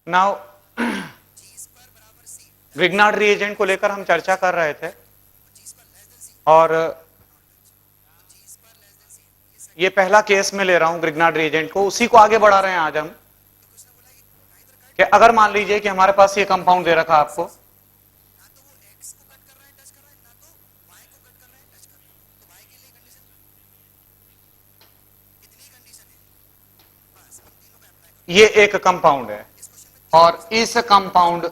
Now Grignard reagent को लेकर हम चर्चा कर रहे थे और ये पहला केस में ले रहा हूं ग्रिग्नार्ड रिएजेंट को, उसी को आगे बढ़ा रहे हैं आज हम कि अगर मान लीजिए कि हमारे पास ये कंपाउंड दे रखा आपको, ये एक कंपाउंड है और इस कंपाउंड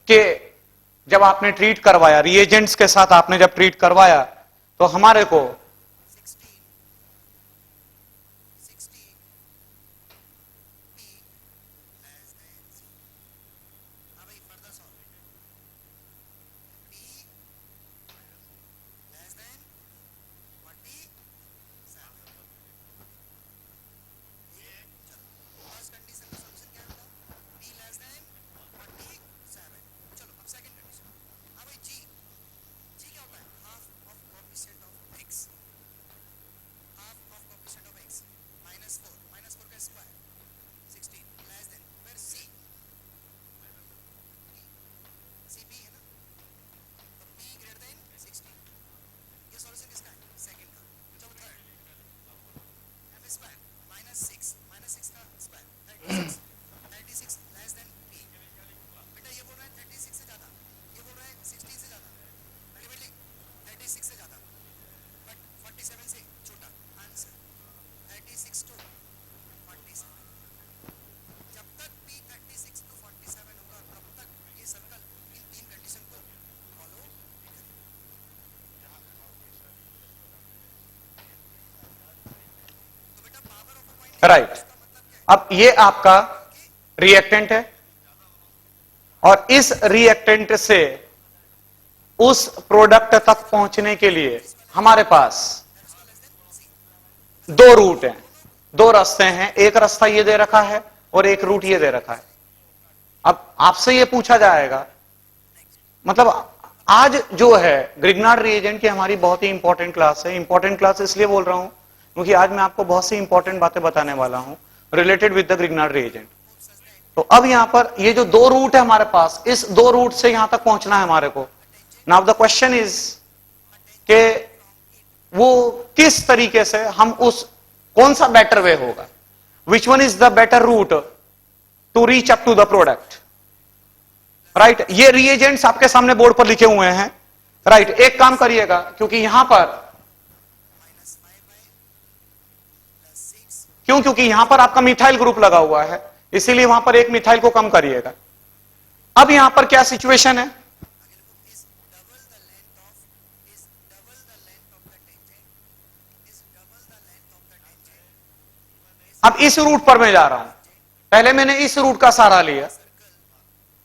के जब आपने ट्रीट करवाया रिएजेंट्स के साथ, आपने जब ट्रीट करवाया तो हमारे को राइट अब ये आपका रिएक्टेंट है और इस रिएक्टेंट से उस प्रोडक्ट तक पहुंचने के लिए हमारे पास दो रूट हैं, दो रास्ते हैं। एक रास्ता ये दे रखा है और एक रूट ये दे रखा है। अब आपसे ये पूछा जाएगा, मतलब आज जो है ग्रिग्नार्ड रिएजेंट की हमारी बहुत ही इंपॉर्टेंट क्लास है। इंपॉर्टेंट क्लास इसलिए बोल रहा हूं क्योंकि आज मैं आपको बहुत सी इंपॉर्टेंट बातें बताने वाला हूं related with the Grignard reagent. तो अब यहां पर ये जो दो रूट है हमारे पास, इस दो रूट से यहां तक पहुंचना है हमारे को। नाउ द क्वेश्चन इज के वो किस तरीके से हम उस, कौन सा बेटर वे होगा, which one is the better route to reach up to the product. Right, ये रिएजेंट्स आपके सामने बोर्ड पर लिखे हुए हैं। राइट, एक काम करिएगा, क्योंकि यहां पर क्योंकि यहां पर आपका मिथाइल ग्रुप लगा हुआ है, इसीलिए वहां पर एक मिथाइल को कम करिएगा। अब यहां पर क्या सिचुएशन है, अब इस रूट पर मैं जा रहा हूं। पहले मैंने इस रूट का सहारा लिया।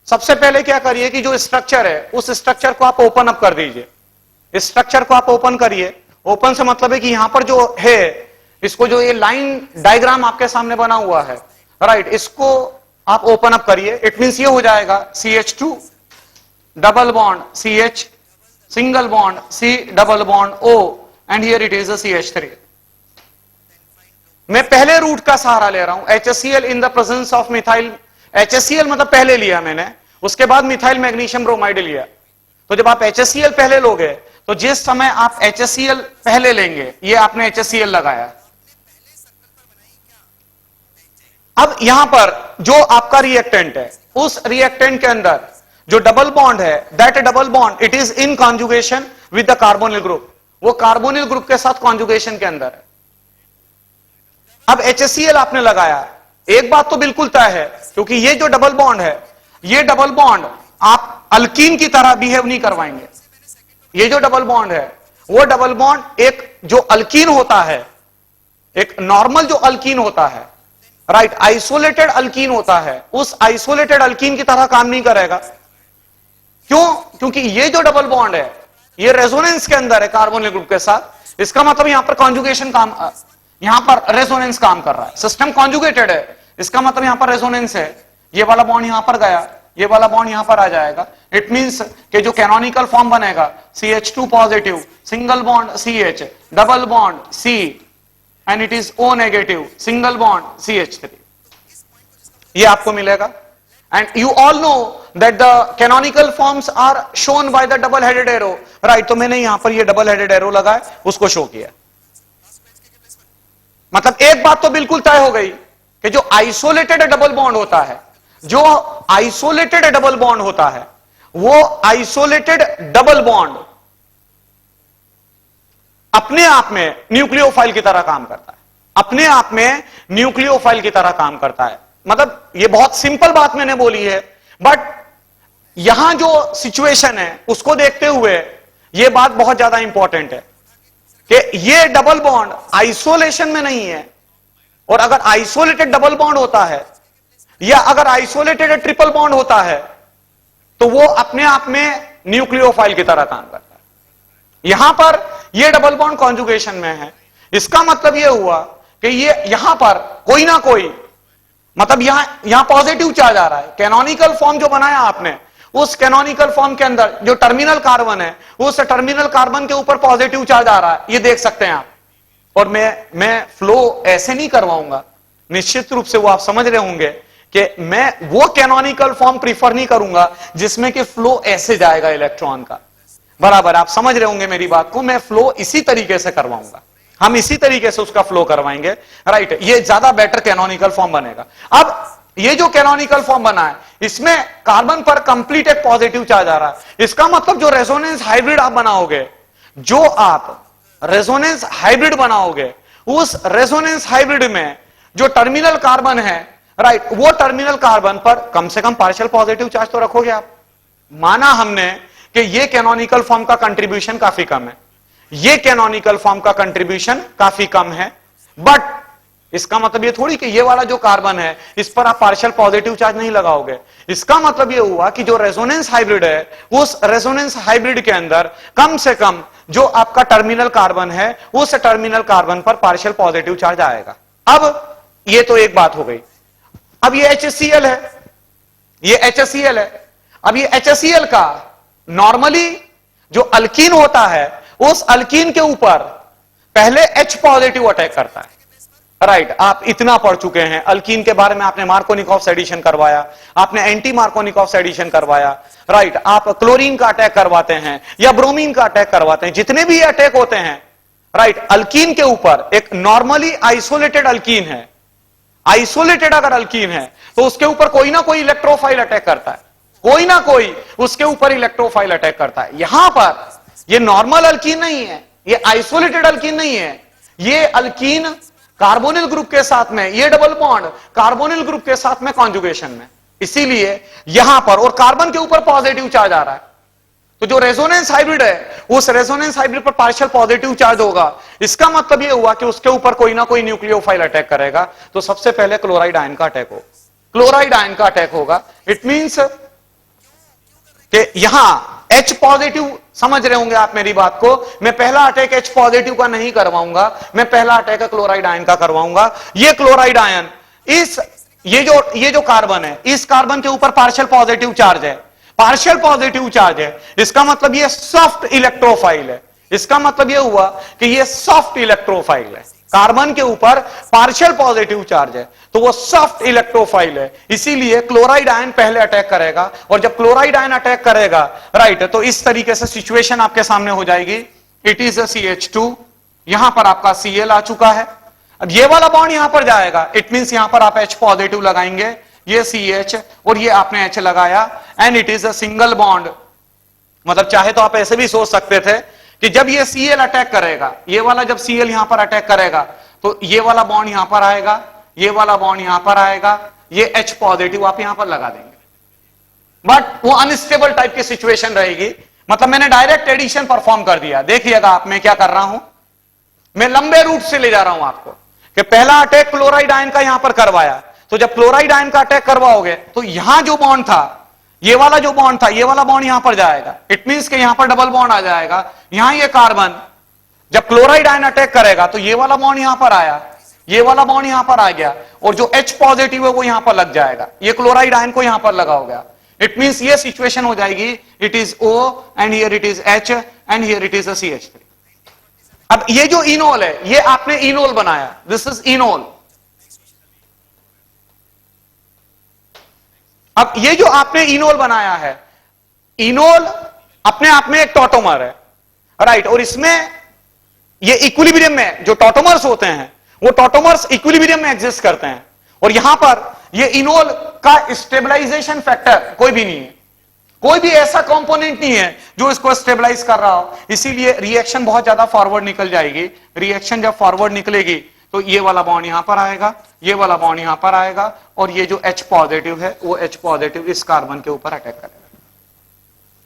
सबसे पहले क्या करिए कि जो स्ट्रक्चर है उस स्ट्रक्चर को आप ओपन अप कर दीजिए। स्ट्रक्चर को आप ओपन करिए। ओपन से मतलब है कि यहां पर जो है, इसको जो ये लाइन डायग्राम आपके सामने बना हुआ है, राइट, इसको आप ओपन अप करिए। इट मींस ये हो जाएगा CH2 double bond CH single bond C double bond O and here it is a CH3। मैं पहले रूट का सहारा ले रहा हूं, HCl in the presence of methyl. HCl मतलब पहले लिया मैंने, उसके बाद मिथाइल मैग्नीशियम ब्रोमाइड लिया। तो जब आप HCl पहले लोगे तो जिस समय आप HCl पहले लेंगे, ये आपने HCl लगाया। अब यहां पर जो आपका रिएक्टेंट है, उस रिएक्टेंट के अंदर जो डबल बॉन्ड है, that double bond it is in conjugation with the carbonyl group. वो कार्बोनिल ग्रुप के साथ कॉन्जुगेशन के अंदर है। अब HCl आपने लगाया। एक बात तो बिल्कुल तय है, क्योंकि ये जो डबल बॉन्ड है, ये डबल बॉन्ड आप अल्कीन की तरह बिहेव नहीं करवाएंगे। ये जो डबल बॉन्ड है, वो डबल बॉन्ड एक जो अल्कीन होता है, एक नॉर्मल जो अल्कीन होता है, राइट, आइसोलेटेड अल्कीन होता है, उस आइसोलेटेड अल्कीन की तरह काम नहीं करेगा। क्यों? क्योंकि ये जो डबल बॉन्ड है, ये रेजोनेंस के अंदर है कार्बोनिल ग्रुप के साथ। इसका मतलब यहां पर कॉन्जुगेशन काम, यहां पर रेजोनेंस काम कर रहा है। सिस्टम कॉन्जुगेटेड है, इसका मतलब यहां पर रेजोनेंस है। ये वाला बॉन्ड यहां पर गया, ये वाला बॉन्ड यहां पर आ जाएगा। इट मींस कि जो कैनोनिकल फॉर्म बनेगा CH2 positive, single bond CH, double bond C, and it is O negative, single bond CH3, ये आपको मिलेगा। And you all know that the canonical forms are shown by the double headed arrow, right. तो मैंने यहां पर ये double headed arrow लगाया, उसको शो किया। मतलब एक बात तो बिल्कुल तय हो गई कि जो आइसोलेटेड डबल बॉन्ड होता है, जो आइसोलेटेड डबल बॉन्ड होता है, वो आइसोलेटेड डबल बॉन्ड अपने आप में न्यूक्लियोफाइल की तरह काम करता है, अपने आप में न्यूक्लियोफाइल की तरह काम करता है। मतलब ये बहुत सिंपल बात मैंने बोली है, बट यहां जो सिचुएशन है उसको देखते हुए यह बात बहुत ज्यादा इंपॉर्टेंट है कि ये डबल बॉन्ड आइसोलेशन में नहीं है, और अगर आइसोलेटेड डबल बॉन्ड होता है या अगर आइसोलेटेड ट्रिपल बॉन्ड होता है तो वो अपने आप में न्यूक्लियोफाइल की तरह काम करता है। यहां पर ये डबल बॉन्ड कॉन्जुगेशन में है, इसका मतलब ये हुआ कि ये यहां पर कोई ना कोई, मतलब यहां पॉजिटिव चार्ज आ रहा है। कैनोनिकल फॉर्म जो बनाया आपने, उस कैनोनिकल फॉर्म के अंदर जो टर्मिनल कार्बन है, उस टर्मिनल कार्बन के ऊपर पॉजिटिव चार्ज आ रहा है, ये देख सकते हैं आप। और मैं फ्लो ऐसे नहीं करवाऊंगा, निश्चित रूप से वो आप समझ रहे होंगे कि मैं वो कैनोनिकल फॉर्म प्रीफर नहीं करूंगा जिसमें कि फ्लो ऐसे जाएगा इलेक्ट्रॉन का, बराबर। आप समझ रहे होंगे मेरी बात को। मैं फ्लो इसी तरीके से करवाऊंगा, हम इसी तरीके से उसका फ्लो करवाएंगे, राइट। ये ज्यादा बेटर कैनोनिकल फॉर्म बनेगा। अब ये जो कैनोनिकल फॉर्म बना है, इसमें कार्बन पर कंप्लीट एक पॉजिटिव चार्ज आ रहा है। इसका मतलब जो रेजोनेंस हाइब्रिड आप बनाओगे, जो आप रेजोनेंस हाइब्रिड बनाओगे, उस रेजोनेंस हाइब्रिड में जो टर्मिनल कार्बन है, राइट, वो टर्मिनल कार्बन पर कम से कम पार्शियल पॉजिटिव चार्ज तो रखोगे आप। माना हमने कि ये कैनोनिकल फॉर्म का कंट्रीब्यूशन काफी कम है, ये कैनोनिकल फॉर्म का कंट्रीब्यूशन काफी कम है, बट इसका मतलब ये थोड़ी कि ये वाला जो कार्बन है इस पर आप पार्शियल पॉजिटिव चार्ज नहीं लगाओगे। इसका मतलब ये हुआ कि जो रेजोनेंस हाइब्रिड है, उस रेजोनेंस हाइब्रिड के अंदर कम से कम जो आपका टर्मिनल कार्बन है, उस टर्मिनल कार्बन पर पार्शियल पॉजिटिव चार्ज आएगा। अब ये तो एक बात हो गई। अब ये HCl है, ये HCl है। अब ये HCl का नॉर्मली जो अल्कीन होता है, उस अल्कीन के ऊपर पहले H पॉजिटिव अटैक करता है, राइट। आप इतना पढ़ चुके हैं अल्कीन के बारे में, आपने मार्कोनिकॉफ एडिशन करवाया, आपने एंटी मार्कोनिकॉफ एडिशन करवाया, राइट। आप क्लोरीन का अटैक करवाते हैं या ब्रोमीन का अटैक करवाते हैं, जितने भी अटैक होते हैं, राइट। अल्कीन के ऊपर एक नॉर्मली आइसोलेटेड अल्कीन है, आइसोलेटेड अगर अल्कीन है तो उसके ऊपर कोई ना कोई इलेक्ट्रोफाइल अटैक करता है, कोई ना कोई उसके ऊपर इलेक्ट्रोफाइल अटैक करता है। यहां पर ये नॉर्मल अल्कीन नहीं है, ये आइसोलेटेड अल्कीन नहीं है, ये अल्कीन कार्बोनिल ग्रुप के साथ में, ये डबल बॉन्ड कार्बोनिल ग्रुप के साथ में कॉन्जुगेशन में, इसीलिए यहां पर, और कार्बन के ऊपर पॉजिटिव चार्ज आ रहा है, तो जो रेजोनेंस हाइब्रिड है, उस रेजोनेंस हाइब्रिड पर पार्शियल पॉजिटिव चार्ज होगा। इसका मतलब यह हुआ कि उसके ऊपर कोई ना कोई न्यूक्लियोफाइल अटैक करेगा। तो सबसे पहले क्लोराइड आयन का अटैक हो, क्लोराइड आयन का अटैक होगा। इट मींस कि यहां H पॉजिटिव, समझ रहे होंगे आप मेरी बात को, मैं पहला अटैक H पॉजिटिव का नहीं करवाऊंगा, मैं पहला अटैक क्लोराइड आयन का करवाऊंगा। ये क्लोराइड आयन, ये जो कार्बन है, इस कार्बन के ऊपर पार्शियल पॉजिटिव चार्ज है, पार्शियल पॉजिटिव चार्ज है। इसका मतलब ये सॉफ्ट इलेक्ट्रोफाइल है, इसका मतलब ये हुआ कि ये सॉफ्ट इलेक्ट्रोफाइल है। कार्बन के ऊपर पार्शियल पॉजिटिव चार्ज है तो वो सॉफ्ट इलेक्ट्रोफाइल है, इसीलिए क्लोराइड आयन पहले अटैक करेगा। और जब क्लोराइड आयन अटैक करेगा, राइट, तो इस तरीके से सिचुएशन आपके सामने हो जाएगी। इट इज अ CH2, यहां पर आपका Cl आ चुका है। अब ये वाला बॉन्ड यहां पर जाएगा, इट मींस यहां पर आप H पॉजिटिव लगाएंगे, ये CH और ये आपने H लगाया, and it is a single bond. मतलब चाहे तो आप ऐसे भी सोच सकते थे कि जब ये Cl अटैक करेगा, ये वाला जब Cl यहां पर अटैक करेगा तो ये वाला बॉन्ड यहां पर आएगा, ये वाला बॉन्ड यहां पर आएगा, ये H पॉजिटिव आप यहां पर लगा देंगे, बट वो अनस्टेबल टाइप की सिचुएशन रहेगी। मतलब मैंने डायरेक्ट एडिशन परफॉर्म कर दिया। देखिएगा आप, मैं क्या कर रहा हूं, मैं लंबे रूट से ले जा रहा हूं आपको कि पहला अटैक क्लोराइड आयन का यहां पर करवाया, तो जब क्लोराइड आयन का अटैक करवाओगे तो यहां जो बॉन्ड था, ये वाला जो बॉन्ड था, ये वाला बॉन्ड यहां पर जाएगा। इट मींस कि यहां पर डबल बॉन्ड आ जाएगा। यहां ये कार्बन जब क्लोराइड आयन अटैक करेगा तो ये वाला बॉन्ड यहां पर आया, ये वाला बॉन्ड यहां पर आ गया, और जो H पॉजिटिव है वो यहां पर लग जाएगा, ये क्लोराइड आयन को यहां पर लगा हो गया। इट मींस ये सिचुएशन हो जाएगी, it is O and here it is H and here it is a CH3। अब ये जो इनोल है, ये आपने इनोल बनाया, दिस इज इनोल। अब ये जो आपने इनोल बनाया है, इनोल अपने आप में एक टॉटोमर है, राइट। और इसमें ये इक्विलिब्रियम में जो टॉटोमर्स होते हैं, वो टॉटोमर्स इक्विलिब्रियम में एग्जिस्ट करते हैं, और यहां पर ये इनोल का स्टेबलाइजेशन फैक्टर कोई भी नहीं है, कोई भी ऐसा कंपोनेंट नहीं है जो इसको स्टेबलाइज कर रहा हो, इसीलिए रिएक्शन बहुत ज्यादा फॉरवर्ड निकल जाएगी। रिएक्शन जब फॉरवर्ड निकलेगी तो ये वाला बॉन्ड यहां पर आएगा, ये वाला बॉन्ड यहां पर आएगा, और ये जो H पॉजिटिव है वो H पॉजिटिव इस कार्बन के ऊपर अटैक करेगा।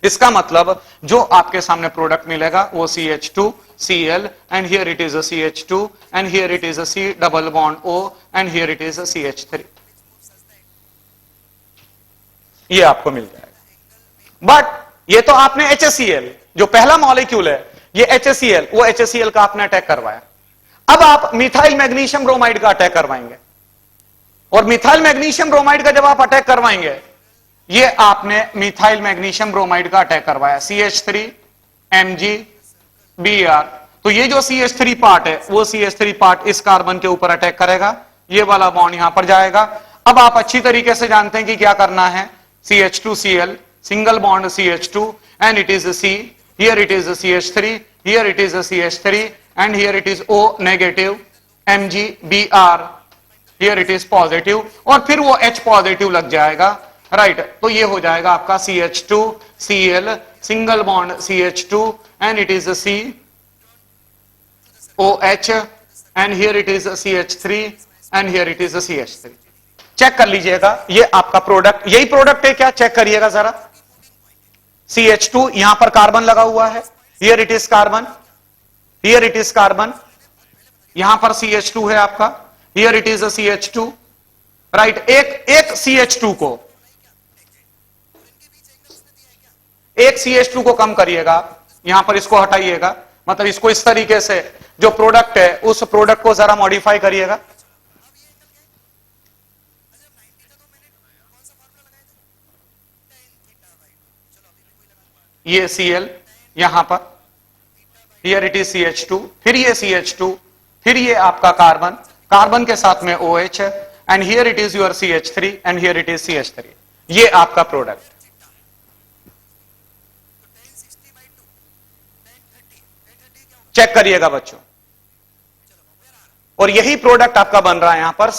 इसका मतलब जो आपके सामने प्रोडक्ट मिलेगा वो CH2 Cl and here it is a CH2 and here it is a C double bond O and here it is a CH3, ये आपको मिल जाएगा। बट ये तो आपने HCl जो पहला मॉलिक्यूल है, ये HCl, वो HCl का आपने अटैक करवाया। अब आप मिथाइल मैग्नीशियम ब्रोमाइड का अटैक करवाएंगे, और मिथाइल मैग्नीशियम ब्रोमाइड का जब आप अटैक करवाएंगे, ये आपने मिथाइल मैग्नीशियम ब्रोमाइड का अटैक करवाया, CH3 MgBr। तो ये जो CH3 पार्ट है, वो CH3 पार्ट इस कार्बन के ऊपर अटैक करेगा, ये वाला बॉन्ड यहां पर जाएगा। अब आप अच्छी तरीके से जानते हैं कि क्या करना है, CH2Cl single bond CH2 and it is a C, here it is a CH3, here it is a CH3 and here it is O negative MgBr, here it is positive, और फिर वो H पॉजिटिव लग जाएगा, right. तो ये हो जाएगा आपका CH2 Cl single bond CH2 and it is a C OH and here it is a CH3 and here it is a CH3। Check कर लीजिएगा, ये आपका प्रोडक्ट, यही प्रोडक्ट है क्या, चेक करिएगा जरा। CH2 यहां पर कार्बन लगा हुआ है, here it is carbon, here it is carbon, यहां पर CH2 है आपका, here it is a CH2, right. एक CH2 को, एक CH2 को कम करिएगा, यहां पर इसको हटाइएगा, मतलब इसको इस तरीके से जो प्रोडक्ट है उस प्रोडक्ट को जरा मॉडिफाई करिएगा। ये Cl यहां पर, हियर इट इज CH2, फिर ये CH2, फिर ये आपका कार्बन, कार्बन के साथ में OH and here it is your CH3 and here it is CH3, ये आपका प्रोडक्ट। चेक करिएगा बच्चों, और यही प्रोडक्ट आपका बन रहा है यहां पर,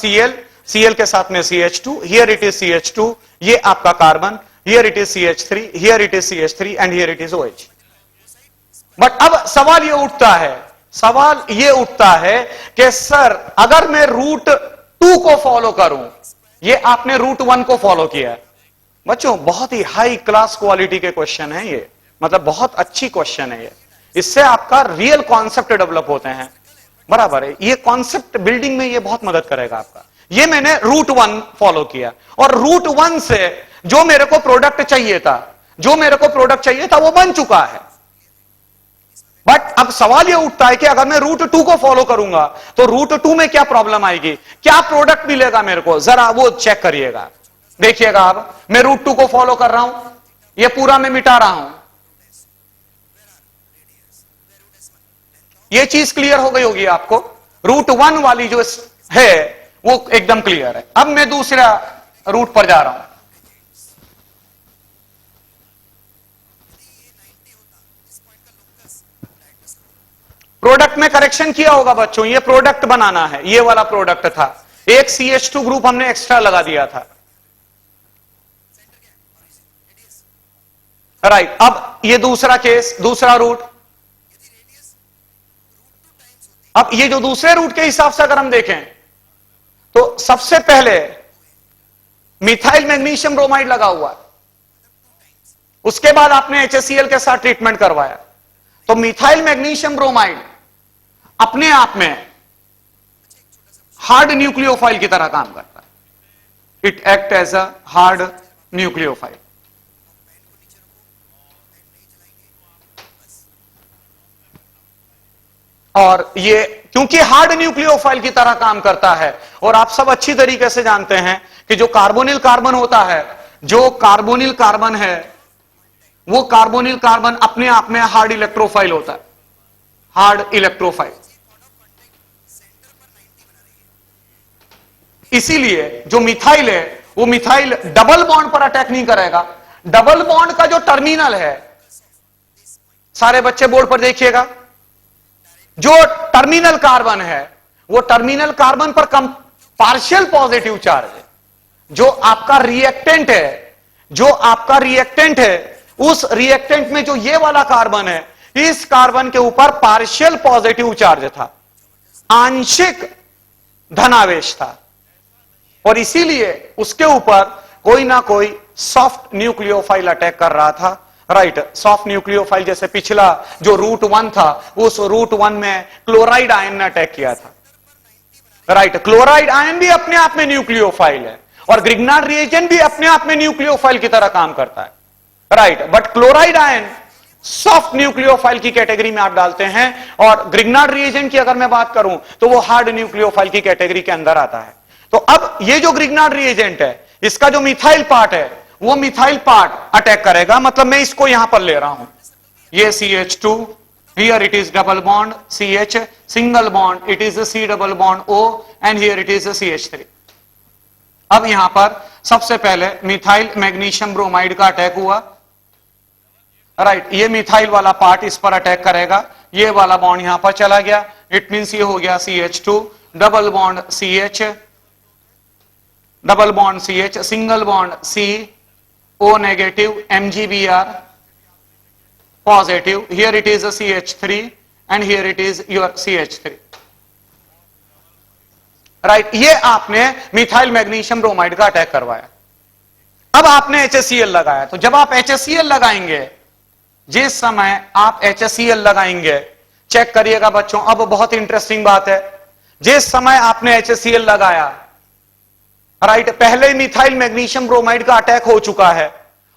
Cl के साथ में CH2, here it is CH2, ये आपका carbon, here it is CH3, here it is CH3 and here it is OH। But अब सवाल ये उठता है, सवाल ये उठता है कि सर अगर मैं रूट 2 को फॉलो करूं, ये आपने रूट 1 को फॉलो किया है। बच्चों बहुत ही हाई क्लास क्वालिटी के क्वेश्चन है ये, मतलब बहुत अच्छी क्वेश्चन है ये, इससे आपका रियल कॉन्सेप्ट डेवलप होते हैं, बराबर है। ये कॉन्सेप्ट बिल्डिंग में ये बहुत मदद करेगा आपका। ये मैंने रूट 1 फॉलो किया, और रूट 1 से जो मेरे को प्रोडक्ट चाहिए था, जो मेरे को प्रोडक्ट चाहिए था वो बन चुका है। बट अब सवाल ये उठता है कि अगर मैं रूट 2 को फॉलो करूंगा तो रूट 2 में क्या प्रॉब्लम आएगी, क्या प्रोडक्ट मिलेगा मेरे को, जरा वो चेक करिएगा। देखिएगा, अब मैं रूट 2 को फॉलो कर रहा हूं, ये पूरा मैं मिटा रहा हूं, ये चीज क्लियर हो गई होगी आपको। रूट 1 वाली जो है वो एकदम क्लियर है। अब मैं दूसरा रूट पर जा रहा हूं, प्रोडक्ट में करेक्शन किया होगा बच्चों, ये प्रोडक्ट बनाना है, ये वाला प्रोडक्ट था, एक CH2 ग्रुप हमने एक्स्ट्रा लगा दिया था, राइट। अब ये दूसरा केस, दूसरा रूट, अब ये जो दूसरे रूट के हिसाब से अगर हम देखें तो सबसे पहले मिथाइल मैग्नीशियम ब्रोमाइड लगा हुआ, उसके बाद आपने HCl के साथ ट्रीटमेंट करवाया, तो मिथाइल मैग्नीशियम ब्रोमाइड अपने आप में हार्ड न्यूक्लियोफाइल की तरह काम करता है, it act as a hard nucleophile. और ये क्योंकि हार्ड न्यूक्लियोफाइल की तरह काम करता है, और आप सब अच्छी तरीके से जानते हैं कि जो कार्बोनिल कार्बन होता है जो कार्बोनिल कार्बन है वो कार्बोनिल कार्बन अपने आप में हार्ड इलेक्ट्रोफाइल होता है, हार्ड इलेक्ट्रोफाइल। इसीलिए जो मिथाइल है वो मिथाइल डबल बॉन्ड पर अटैक नहीं करेगा। डबल बॉन्ड का जो टर्मिनल है, सारे बच्चे बोर्ड पर देखिएगा, जो टर्मिनल कार्बन है वो टर्मिनल कार्बन पर कम पार्शियल पॉजिटिव चार्ज है। जो आपका रिएक्टेंट है, जो आपका रिएक्टेंट है, उस रिएक्टेंट में जो ये वाला कार्बन है, इस कार्बन के ऊपर पार्शियल पॉजिटिव चार्ज था, आंशिक धनावेश था, और इसीलिए उसके ऊपर कोई ना कोई सॉफ्ट न्यूक्लियोफाइल अटैक कर रहा था। राइट, सॉफ्ट न्यूक्लियोफाइल जैसे पिछला जो रूट 1 था, उस रूट 1 में क्लोराइड आयन ने अटैक किया था। राइट, क्लोराइड आयन भी अपने आप में न्यूक्लियोफाइल है और ग्रिग्नार्ड रिएजेंट भी अपने आप में न्यूक्लियोफाइल की तरह काम करता है। Right, but chloride ion soft nucleophile की कैटेगरी में आप डालते हैं, और ग्रिग्नार्ड रिएजेंट की अगर मैं बात करूं तो वो हार्ड न्यूक्लियोफाइल की कैटेगरी के अंदर आता है। तो अब ये जो ग्रिग्नार्ड रिएजेंट है, इसका जो मिथाइल पार्ट है वो मिथाइल पार्ट अटैक करेगा। मतलब मैं इसको यहां पर ले रहा हूं, ये CH2, here it is double bond CH, single bond it is a C double bond O, and here it is a CH3। अब यहां पर सबसे पहले मिथाइल मैग्नीशियम ब्रोमाइड का अटैक हुआ। राइट, ये मिथाइल वाला पार्ट इस पर अटैक करेगा, ये वाला बॉन्ड यहां पर चला गया, इट मींस ये हो गया CH2 double bond CH, double bond CH, single bond C, O negative, MgBr positive, here it is a CH3 and here it is your CH3। Right, ये आपने मिथाइल मैग्नीशियम ब्रोमाइड का attack करवाया। अब आपने HCl लगाया, तो जब आप HCl लगाएंगे, जिस समय आप HCl लगाएंगे, चेक करिएगा बच्चों, अब बहुत इंटरेस्टिंग बात है, जिस समय आपने HCl लगाया, राइट, पहले मिथाइल मैग्नीशियम ब्रोमाइड का अटैक हो चुका है,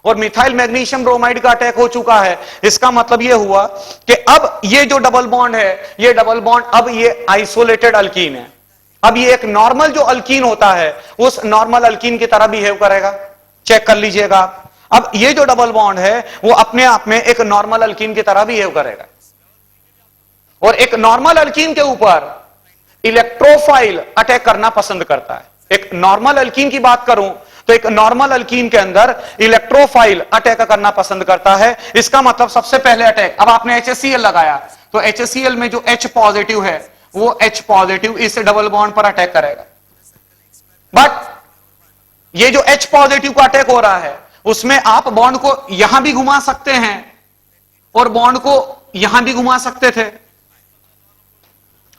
और मिथाइल मैग्नीशियम ब्रोमाइड का अटैक हो चुका है। इसका मतलब यह हुआ कि अब ये जो डबल बॉन्ड है, ये डबल बॉन्ड अब ये आइसोलेटेड अल्कीन है। अब ये एक नॉर्मल जो अल्कीन होता है उस नॉर्मल अल्कीन की तरह बिहेव करेगा। चेक कर लीजिएगा, अब ये जो डबल बॉन्ड है वो अपने आप में एक नॉर्मल अल्कीन की तरह बिहेव करेगा, और एक नॉर्मल अल्कीन के ऊपर इलेक्ट्रोफाइल अटैक करना पसंद करता है। एक नॉर्मल अल्कीन की बात करूं तो एक नॉर्मल अल्कीन के अंदर इलेक्ट्रोफाइल अटैक करना पसंद करता है। इसका मतलब सबसे पहले अटैक, अब आपने HCl लगाया तो HCl में जो H पॉजिटिव है वो H पॉजिटिव इस डबल बॉन्ड पर अटैक करेगा। बट ये जो H पॉजिटिव का अटैक हो रहा है उसमें आप बॉन्ड को यहां भी घुमा सकते हैं और बॉन्ड को यहां भी घुमा सकते थे।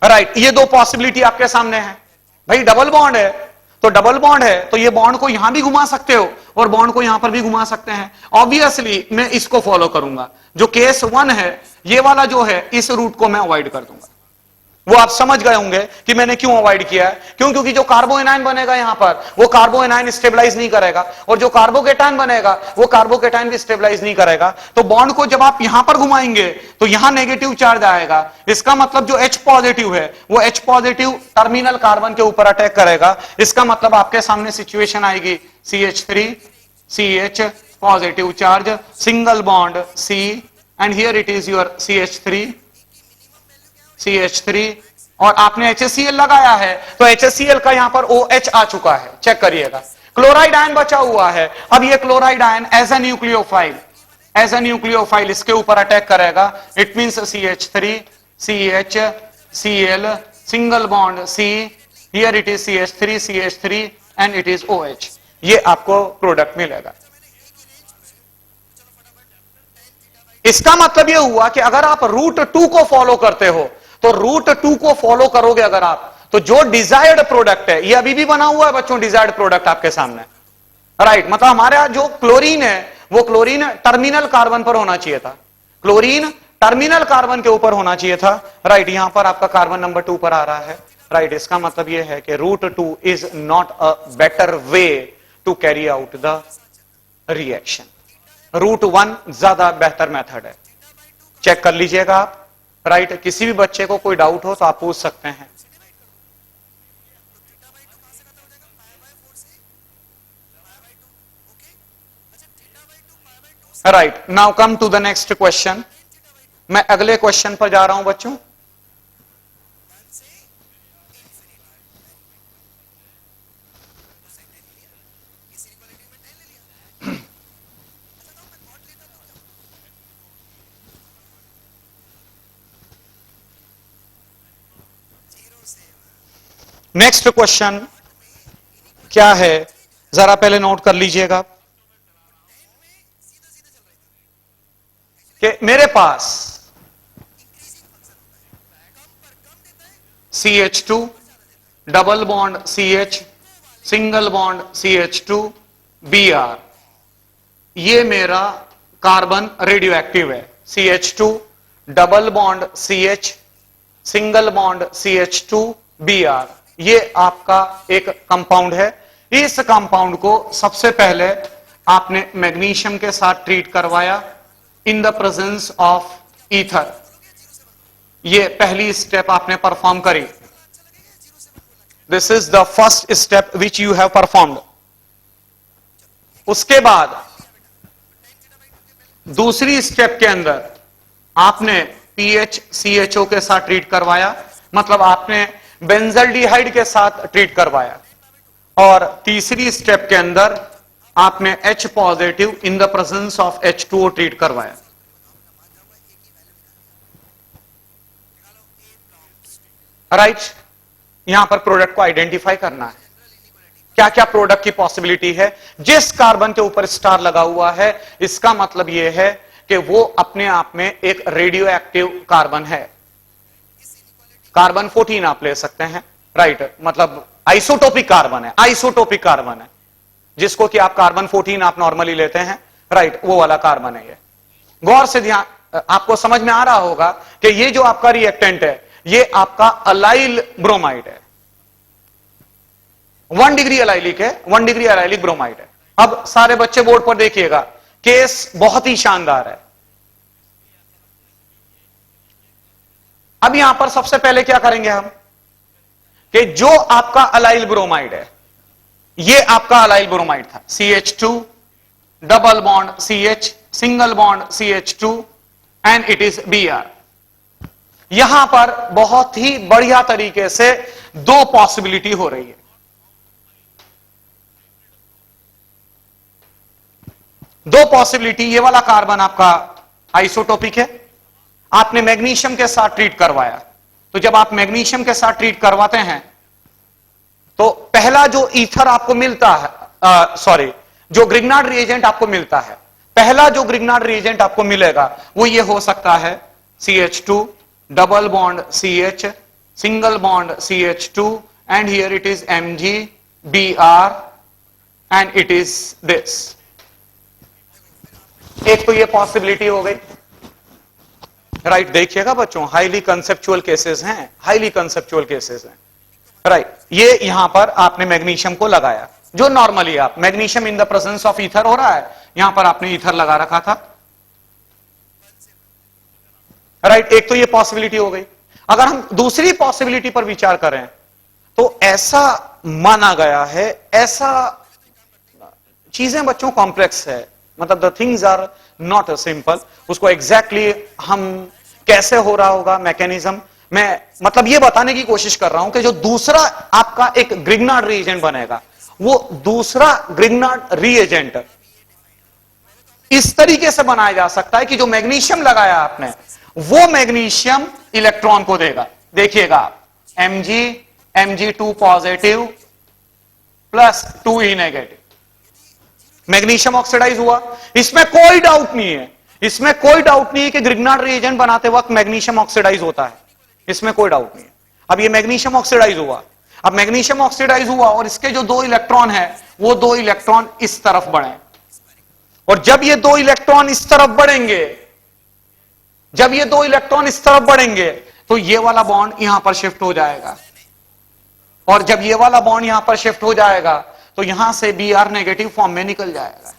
राइट, ये दो पॉसिबिलिटी आपके सामने है। भाई डबल बॉन्ड है तो डबल बॉन्ड है तो ये बॉन्ड को यहां भी घुमा सकते हो और बॉन्ड को यहां पर भी घुमा सकते हैं। ऑब्वियसली मैं इसको फॉलो करूंगा, जो केस 1 है ये वाला जो है इस रूट को मैं अवॉइड कर दूंगा। वो आप समझ गए होंगे कि मैंने क्यों अवॉइड किया है। क्यों? क्योंकि जो कार्बोएनायन बनेगा यहां पर वो कार्बोएनायन स्टेबलाइज नहीं करेगा, और जो कार्बोकेटायन बनेगा वो कार्बोकेटायन भी स्टेबलाइज नहीं करेगा। तो बॉन्ड को जब आप यहां पर घुमाएंगे तो यहां नेगेटिव चार्ज आएगा। इसका मतलब जो H पॉजिटिव है वो H पॉजिटिव टर्मिनल कार्बन के ऊपर अटैक करेगा। इसका मतलब आपके सामने सिचुएशन आएगी CH3 CH positive charge, single bond C, and here it is your CH3 और आपने HCl लगाया है तो HCl का यहां पर OH आ चुका है। चेक करिएगा, क्लोराइड आयन बचा हुआ है। अब ये chloride ion as a nucleophile इसके ऊपर अटैक करेगा। It means CH3 CH Cl single bond C, here it is CH3 and it is OH। ये आपको प्रोडक्ट मिलेगा। इसका मतलब यह हुआ कि अगर आप रूट 2 को फॉलो करते हो तो रूट 2 को फॉलो करोगे अगर आप, तो जो डिजायर्ड प्रोडक्ट है, ये अभी भी बना हुआ है बच्चों डिजायर्ड प्रोडक्ट आपके सामने। राइट, मतलब हमारा जो क्लोरीन है वो क्लोरीन टर्मिनल कार्बन पर होना चाहिए था, क्लोरीन टर्मिनल कार्बन के ऊपर होना चाहिए था। राइट, यहां पर आपका कार्बन नंबर 2 पर आ रहा है। राइट, इसका मतलब यह है कि route 2 is not a better way to carry out the reaction. Route 1 ज्यादा बेहतर मेथड है। चेक कर लीजिएगा आप। राइट, किसी भी बच्चे को कोई डाउट हो तो आप पूछ सकते हैं। Right, now come to the next question. मैं अगले क्वेश्चन पर जा रहा हूं बच्चों। नेक्स्ट क्वेश्चन क्या है, जरा पहले नोट कर लीजिएगा कि मेरे पास CH2 double bond CH single bond CH2 Br, ये मेरा कार्बन रेडियो एक्टिव है। CH2 double bond CH single bond CH2 Br, ये आपका एक कंपाउंड है। इस कंपाउंड को सबसे पहले आपने मैग्नीशियम के साथ ट्रीट करवाया in the presence of ether. ये पहली स्टेप आपने परफॉर्म करी। This is the first step which you have performed. उसके बाद दूसरी स्टेप के अंदर आपने PHCHO के साथ ट्रीट करवाया, मतलब आपने बेंजल्डिहाइड के साथ ट्रीट करवाया। और तीसरी स्टेप के अंदर आपने H positive in the presence of H2O treat करवाया। राइट, यहां पर प्रोडक्ट को आइडेंटिफाई करना है, क्या क्या प्रोडक्ट की पॉसिबिलिटी है। जिस कार्बन के ऊपर स्टार लगा हुआ है, इसका मतलब यह है कि वो अपने आप में एक रेडियो एक्टिव कार्बन है। कार्बन 14 आप ले सकते हैं, राइट, मतलब आइसोटोपिक कार्बन है, आइसोटोपिक कार्बन है, जिसको कि आप कार्बन 14 आप नॉर्मली लेते हैं, राइट, वो वाला कार्बन है ये। गौर से ध्यान, आपको समझ में आ रहा होगा कि ये जो आपका रिएक्टेंट है, ये आपका अलाइल ब्रोमाइड है, 1 डिग्री अलाइलिक है, 1 डिग्री अलाइलिक ब्रोमाइड है। अब सारे बच्चे बोर्ड पर देखिएगा, केस बहुत ही शानदार है। अब यहां पर सबसे पहले क्या करेंगे हम कि जो आपका अलाइल ब्रोमाइड है, ये आपका अलाइल ब्रोमाइड था, CH2 double bond CH single bond CH2 and it is Br। यहां पर बहुत ही बढ़िया तरीके से दो पॉसिबिलिटी हो रही है। दो पॉसिबिलिटी, ये वाला कार्बन आपका आइसोटोपिक है, आपने मैग्नीशियम के साथ ट्रीट करवाया। तो जब आप मैग्नीशियम के साथ ट्रीट करवाते हैं तो पहला जो ईथर आपको मिलता है, सॉरी, जो ग्रिग्नार्ड रिएजेंट आपको मिलता है, पहला जो ग्रिग्नार्ड रिएजेंट आपको मिलेगा वो ये हो सकता है CH2 double bond CH single bond CH2 and here it is MgBr and it is this. एक तो ये पॉसिबिलिटी हो गई, राइट, देखिएगा बच्चों, हाईली कंसेप्चुअल केसेस हैं, हाईली कंसेप्चुअल केसेस हैं, राइट। ये यहां पर आपने मैग्नीशियम को लगाया, जो नॉर्मली आप magnesium in the presence of ether हो रहा है, यहां पर आपने ईथर लगा रखा था, राइट। एक तो ये पॉसिबिलिटी हो गई। अगर हम दूसरी पॉसिबिलिटी पर विचार करें तो ऐसा माना गया है, ऐसा चीजें बच्चों कॉम्प्लेक्स है, मतलब the things are not simple. उसको एग्जैक्टली हम कैसे हो रहा होगा मैकेनिज्म, मैं मतलब ये बताने की कोशिश कर रहा हूं कि जो दूसरा आपका एक ग्रिग्नार्ड रिएजेंट बनेगा, वो दूसरा ग्रिग्नार्ड रिएजेंट इस तरीके से बनाया जा सकता है कि जो मैग्नीशियम लगाया आपने, वो मैग्नीशियम इलेक्ट्रॉन को देगा। देखिएगा आप, Mg2 positive plus 2E negative, magnesium oxidise हुआ। इसमें कोई डाउट नहीं है, इसमें कोई डाउट नहीं है कि ग्रिग्नार्ड रिएजेंट बनाते वक्त मैग्नीशियम ऑक्सीडाइज होता है, इसमें कोई डाउट नहीं है। अब ये मैग्नीशियम ऑक्सीडाइज हुआ, अब मैग्नीशियम ऑक्सीडाइज हुआ और इसके जो दो इलेक्ट्रॉन है, वो दो इलेक्ट्रॉन इस तरफ बढ़े, और जब ये दो इलेक्ट्रॉन इस तरफ बढ़ेंगे, जब ये दो इलेक्ट्रॉन इस तरफ बढ़ेंगे तो ये वाला बॉन्ड यहां पर शिफ्ट हो जाएगा, और जब ये वाला बॉन्ड यहां पर शिफ्ट हो जाएगा तो यहां से Br नेगेटिव फॉर्म में निकल जाएगा।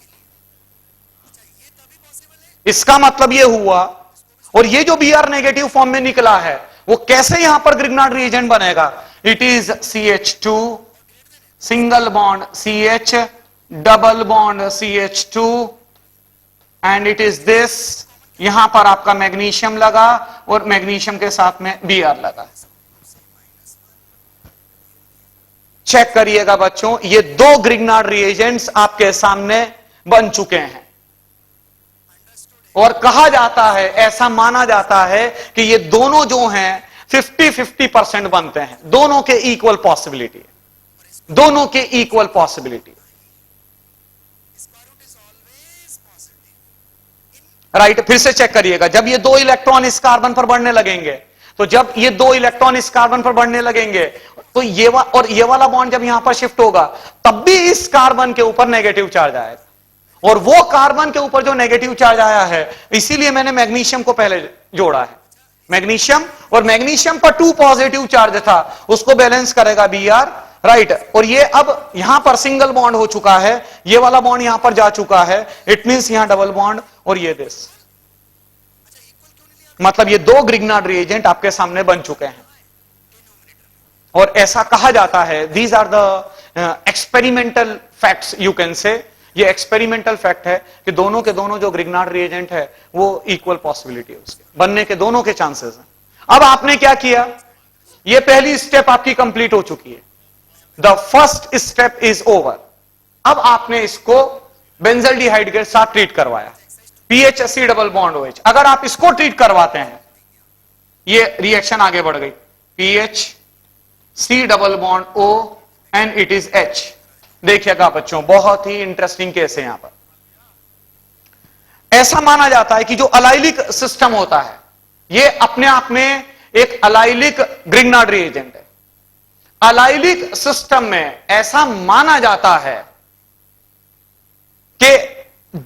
इसका मतलब ये हुआ, और ये जो Br नेगेटिव फॉर्म में निकला है वो कैसे यहां पर ग्रिग्नार्ड रिएजेंट बनेगा, it is CH2 single bond CH double bond CH2 and it is this, यहां पर आपका मैग्नीशियम लगा और मैग्नीशियम के साथ में Br लगा। चेक करिएगा बच्चों, ये दो ग्रिग्नार्ड रिएजेंट्स आपके सामने बन चुके हैं और कहा जाता है, ऐसा माना जाता है कि ये दोनों जो हैं 50-50% बनते हैं, दोनों के इक्वल पॉसिबिलिटी, दोनों के इक्वल पॉसिबिलिटी। राइट, फिर से चेक करिएगा, जब ये दो इलेक्ट्रॉन इस कार्बन पर बढ़ने लगेंगे, तो जब ये दो इलेक्ट्रॉन इस कार्बन पर बढ़ने लगेंगे तो ये वाला बॉन्ड जब यहां पर शिफ्ट होगा तब भी इस कार्बन के ऊपर नेगेटिव चार्ज आएगा, और वो कार्बन के ऊपर जो नेगेटिव चार्ज आया है, इसीलिए मैंने मैग्नीशियम को पहले जोड़ा है। मैग्नीशियम, और मैग्नीशियम पर 2 पॉजिटिव चार्ज था, उसको बैलेंस करेगा Br। राइट, और ये अब यहां पर सिंगल बॉन्ड हो चुका है, ये वाला बॉन्ड यहां पर जा चुका है, इट मींस यहां डबल बॉन्ड, और ये दिस, मतलब ये दो ग्रिग्नार्ड रिएजेंट आपके सामने बन चुके हैं। और ऐसा कहा जाता है, these are the experimental facts you can say, ये एक्सपेरिमेंटल फैक्ट है कि दोनों के दोनों जो ग्रिग्नार्ड रिएजेंट है वो इक्वल पॉसिबिलिटी है उसके बनने के, दोनों के चांसेस हैं। अब आपने क्या किया, ये पहली स्टेप आपकी कंप्लीट हो चुकी है, the first step is over. अब आपने इसको बेंजल्डिहाइड के साथ ट्रीट करवाया, PHC डबल बॉन्ड OH। अगर आप इसको ट्रीट करवाते हैं, ये रिएक्शन आगे बढ़ गई, PHC double bond O and it is H। देखिएगा बच्चों, बहुत ही इंटरेस्टिंग केस है यहां पर। ऐसा माना जाता है कि जो अलाइलिक सिस्टम होता है, ये अपने आप में एक अलाइलिक ग्रिग्नार्ड रिएजेंट है। अलाइलिक सिस्टम में ऐसा माना जाता है कि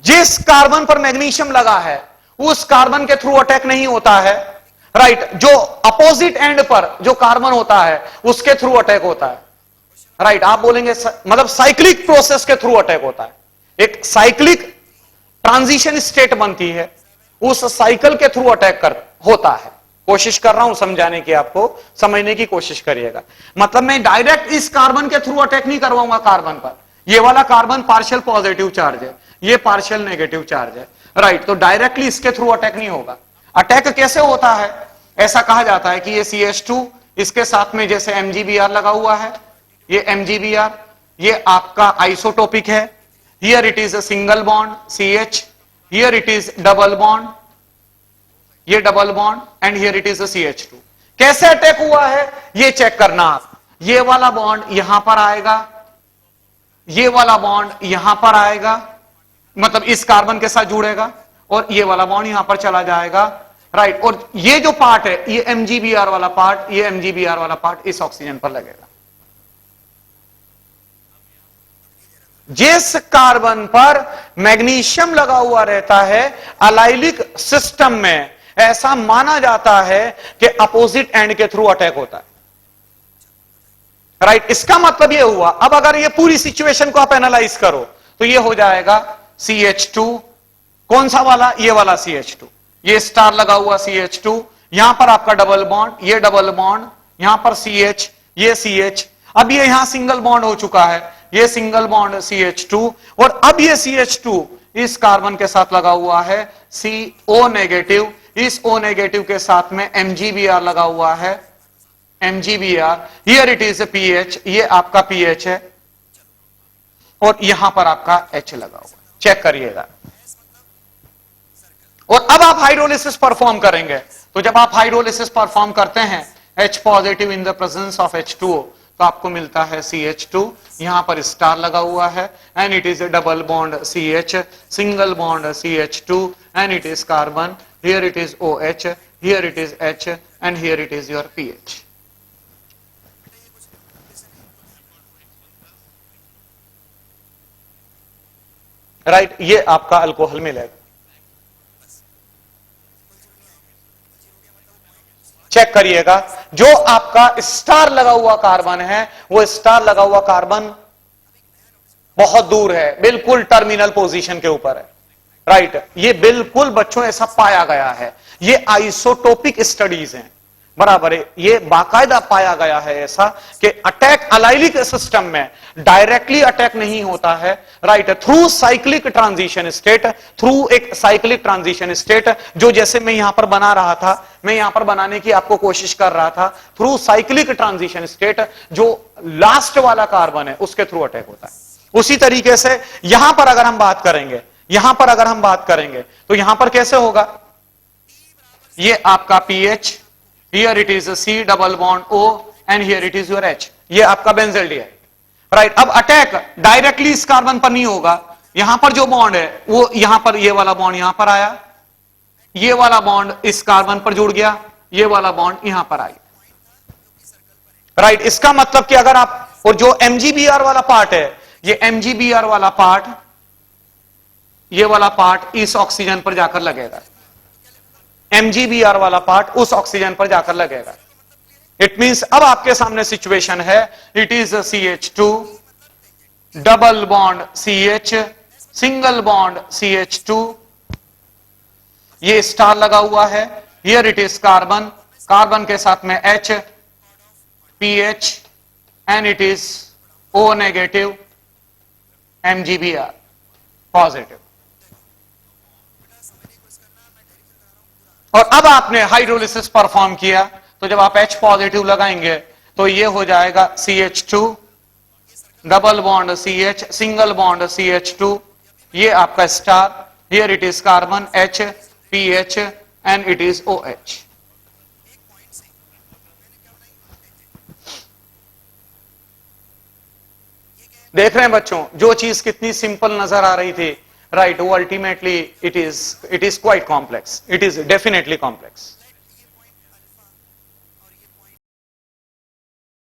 जिस कार्बन पर मैग्नीशियम लगा है उस कार्बन के थ्रू अटैक नहीं होता है, राइट, जो अपोजिट एंड पर जो कार्बन होता है उसके थ्रू अटैक होता है। राइट, आप बोलेंगे मतलब साइक्लिक प्रोसेस के थ्रू अटैक होता है, एक साइक्लिक ट्रांजिशन स्टेट बनती है, उस साइकिल के थ्रू अटैक होता है। कोशिश कर रहा हूं समझाने की, आपको समझने की कोशिश करिएगा। मतलब मैं डायरेक्ट इस कार्बन के थ्रू अटैक नहीं करवाऊंगा कार्बन पर, ये वाला कार्बन पार्शियल पॉजिटिव चार्ज है, ये पार्शियल नेगेटिव चार्ज है, राइट, तो डायरेक्टली इसके थ्रू अटैक नहीं होगा। अटैक कैसे होता है, ऐसा कहा जाता है कि ये CH2, इसके साथ में जैसे MgBr लगा हुआ है, ये MgBr, ये आपका आइसोटोपिक है, here it is a single bond CH, here it is double bond, ये double bond, and here it is a CH2। कैसे अटैक हुआ है ये चेक करना आप, ये वाला बॉन्ड यहां पर आएगा, ये वाला बॉन्ड यहां पर आएगा, मतलब इस कार्बन के साथ जुड़ेगा, और ये वाला बॉन्ड यहां पर चला जाएगा, राइट, और ये जो पार्ट है, ये MgBr वाला पार्ट, ये MgBr वाला पार्ट इस ऑक्सीजन पर लगेगा। जिस कार्बन पर मैग्नीशियम लगा हुआ रहता है अलाइलिक सिस्टम में, ऐसा माना जाता है कि अपोजिट एंड के थ्रू अटैक होता है, राइट। इसका मतलब यह हुआ, अब अगर ये पूरी सिचुएशन को आप एनालाइज करो तो ये हो जाएगा CH2, कौन सा वाला, ये वाला CH2, ये स्टार लगा हुआ CH2, यहां पर आपका डबल बॉन्ड, ये डबल बॉन्ड, यहां पर CH, ये CH, अब ये यहां सिंगल बॉन्ड हो चुका है, ये सिंगल बॉन्ड CH2, और अब ये CH2 इस कार्बन के साथ लगा हुआ है CO नेगेटिव, इस O नेगेटिव के साथ में MgBr लगा हुआ है, MgBr, here it is pH, ये आपका pH है, और यहां पर आपका H लगा हुआ, चेक करिएगा। और अब आप हाइड्रोलिसिस परफॉर्म करेंगे, तो जब आप हाइड्रोलिसिस परफॉर्म करते हैं H positive in the presence of H2O, तो आपको मिलता है CH2, यहां पर स्टार लगा हुआ है, and it is A double bond CH, single bond CH2, and it is carbon, here it is OH, here it is H, and here it is your pH। Right, ये आपका alcohol मिलेगा। Check करिएगा, जो आपका star लगा हुआ carbon है, वो स्टार लगा हुआ कार्बन बहुत दूर है, बिल्कुल टर्मिनल पोजीशन के ऊपर है, राइट। ये बिल्कुल बच्चों ऐसा पाया गया है, ये आइसोटोपिक स्टडीज हैं, बराबर है। ये बाकायदा पाया गया है ऐसा कि अटैक अलाइलिक सिस्टम में डायरेक्टली अटैक नहीं होता है, right, through cyclic transition state, through एक साइक्लिक ट्रांजिशन स्टेट, जो जैसे मैं यहां पर बना रहा था, मैं यहां पर बनाने की आपको कोशिश कर रहा था, थ्रू साइक्लिक ट्रांजिशन स्टेट, जो लास्ट वाला कार्बन है उसके थ्रू अटैक होता है। उसी तरीके से यहां पर अगर हम बात करेंगे, यहां पर अगर हम बात करेंगे तो यहां पर कैसे होगा, ये आपका pH, here it is a C double bond O and here it is your H, ये आपका बेंजीन है, राइट। अब अटैक डायरेक्टली इस कार्बन पर नहीं होगा, यहां पर जो बॉन्ड है वो यहां पर, ये वाला बॉन्ड यहां पर आया, ये वाला बॉन्ड इस कार्बन पर जुड़ गया, ये वाला बॉन्ड यहां पर आ गया, राइट। इसका मतलब कि अगर आप, और जो MgBr वाला पार्ट है, ये MgBr वाला पार्ट, ये वाला पार्ट इस ऑक्सीजन पर जाकर लगेगा, MgBr वाला पार्ट उस ऑक्सीजन पर जाकर लगेगा। इट मींस अब आपके सामने सिचुएशन है, it is CH2 double bond CH single bond CH2, ये स्टार लगा हुआ है, here it is carbon, carbon के साथ में H PH and it is O negative MgBr positive. और अब आपने हाइड्रोलिसिस परफॉर्म किया, तो जब आप H पॉजिटिव लगाएंगे तो ये हो जाएगा CH2 double bond CH single bond CH2, ये आपका star, here it is carbon H PH and it is OH। देख रहे हैं बच्चों, जो चीज कितनी सिंपल नजर आ रही थी, राइट, वो ultimately it is quite complex, it is definitely complex.